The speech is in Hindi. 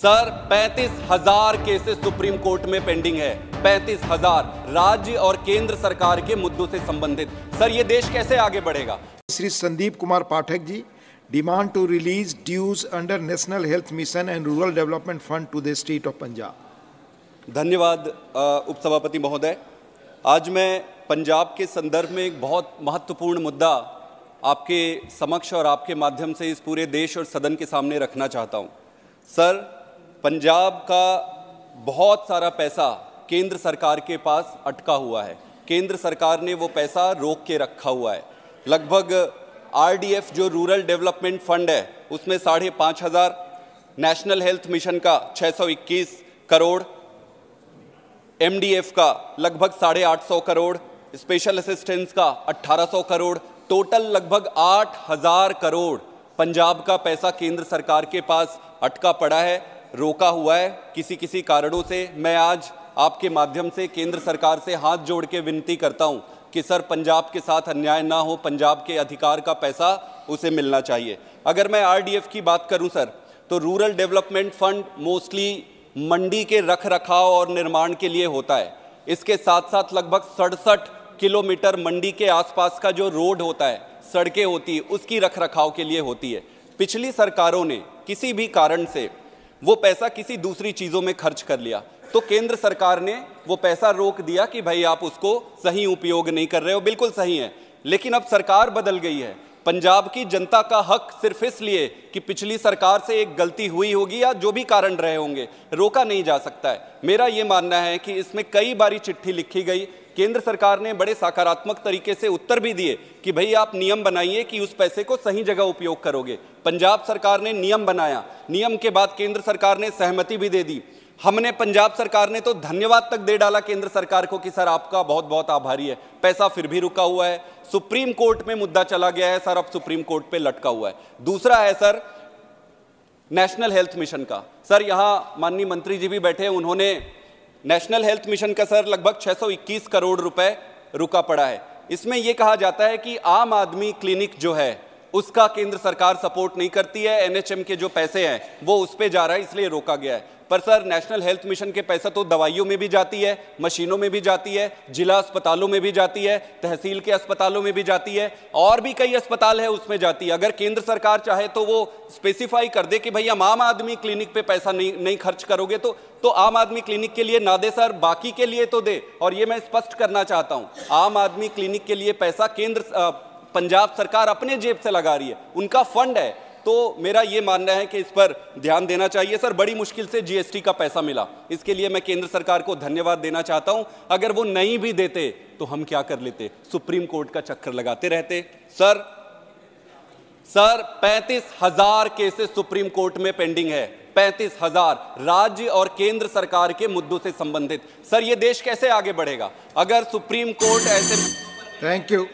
सर 35,000 केसेस सुप्रीम कोर्ट में पेंडिंग है। 35,000 राज्य और केंद्र सरकार के मुद्दों से संबंधित। सर ये देश कैसे आगे बढ़ेगा? Shri Sandeep Kumar Pathak ji, demand to release dues under national health mission and rural development fund to the state of Punjab. धन्यवाद उपसभापति महोदय। आज मैं पंजाब के संदर्भ में एक बहुत महत्वपूर्ण मुद्दा आपके समक्ष और आपके माध्यम से इस पूरे देश और सदन के सामने रखना चाहता हूं। सर, पंजाब का बहुत सारा पैसा केंद्र सरकार के पास अटका हुआ है। केंद्र सरकार ने वो पैसा रोक के रखा हुआ है। लगभग आरडीएफ जो रूरल डेवलपमेंट फंड है उसमें 5,500, नेशनल हेल्थ मिशन का 621 करोड़, एमडीएफ का लगभग 850 करोड़, स्पेशल असिस्टेंस का 1800 करोड़, टोटल लगभग 8,000 करोड़ पंजाब का पैसा केंद्र सरकार के पास अटका पड़ा है, रोका हुआ है किसी किसी कारणों से। मैं आज आपके माध्यम से केंद्र सरकार से हाथ जोड़ के विनती करता हूं कि सर पंजाब के साथ अन्याय ना हो, पंजाब के अधिकार का पैसा उसे मिलना चाहिए। अगर मैं आरडीएफ की बात करूं सर, तो रूरल डेवलपमेंट फंड मोस्टली मंडी के रख रखाव और निर्माण के लिए होता है। इसके साथ साथ लगभग 67 किलोमीटर मंडी के आसपास का जो रोड होता है, सड़कें होती है, उसकी रख रखाव के लिए होती है। पिछली सरकारों ने किसी भी कारण से वो पैसा किसी दूसरी चीज़ों में खर्च कर लिया, तो केंद्र सरकार ने वो पैसा रोक दिया कि भाई आप उसको सही उपयोग नहीं कर रहे हो। बिल्कुल सही है, लेकिन अब सरकार बदल गई है। पंजाब की जनता का हक सिर्फ इसलिए कि पिछली सरकार से एक गलती हुई होगी या जो भी कारण रहे होंगे, रोका नहीं जा सकता है। मेरा ये मानना है कि इसमें कई बारी चिट्ठी लिखी गई, केंद्र सरकार ने बड़े सकारात्मक तरीके से उत्तर भी दिए कि भाई आप नियम बनाइए कि उस पैसे को सही जगह उपयोग करोगे। पंजाब सरकार ने नियम बनाया, नियम के बाद केंद्र सरकार ने सहमति भी दे दी। हमने, पंजाब सरकार ने तो धन्यवाद तक दे डाला केंद्र सरकार को कि सर आपका बहुत बहुत आभारी है। पैसा फिर भी रुका हुआ है, सुप्रीम कोर्ट में मुद्दा चला गया है सर, अब सुप्रीम कोर्ट पे लटका हुआ है। दूसरा है सर नेशनल हेल्थ मिशन का। सर यहां माननीय मंत्री जी भी बैठे हैं, उन्होंने नेशनल हेल्थ मिशन का सर लगभग 621 करोड़ रुपए रुका पड़ा है। इसमें यह कहा जाता है कि आम आदमी क्लिनिक जो है उसका केंद्र सरकार सपोर्ट नहीं करती है, एनएचएम के जो पैसे हैं वो उस पे जा रहा है, इसलिए रोका गया है। पर सर नेशनल हेल्थ मिशन के पैसा तो दवाइयों में भी जाती है, मशीनों में भी जाती है, जिला अस्पतालों में भी जाती है, तहसील के अस्पतालों में भी जाती है, और भी कई अस्पताल है उसमें जाती है। अगर केंद्र सरकार चाहे तो वो स्पेसिफाई कर दे कि भाई हम आम आदमी क्लिनिक पे पैसा नहीं खर्च करोगे तो आम आदमी क्लिनिक के लिए ना दे सर, बाकी के लिए तो दे। और ये मैं स्पष्ट करना चाहता हूं, आम आदमी क्लिनिक के लिए पैसा पंजाब सरकार अपने जेब से लगा रही है, उनका फंड है। तो मेरा ये मानना है कि इस पर ध्यान देना चाहिए। सर बड़ी मुश्किल से जीएसटी का पैसा मिला, इसके लिए मैं केंद्र सरकार को धन्यवाद देना चाहता हूं। अगर वो नहीं भी देते तो हम क्या कर लेते, सुप्रीम कोर्ट का चक्कर लगाते रहते। सर 35,000 केसेस सुप्रीम कोर्ट में पेंडिंग है। 35,000 राज्य और केंद्र सरकार के मुद्दों से संबंधित। सर ये देश कैसे आगे बढ़ेगा अगर सुप्रीम कोर्ट ऐसे। Thank you.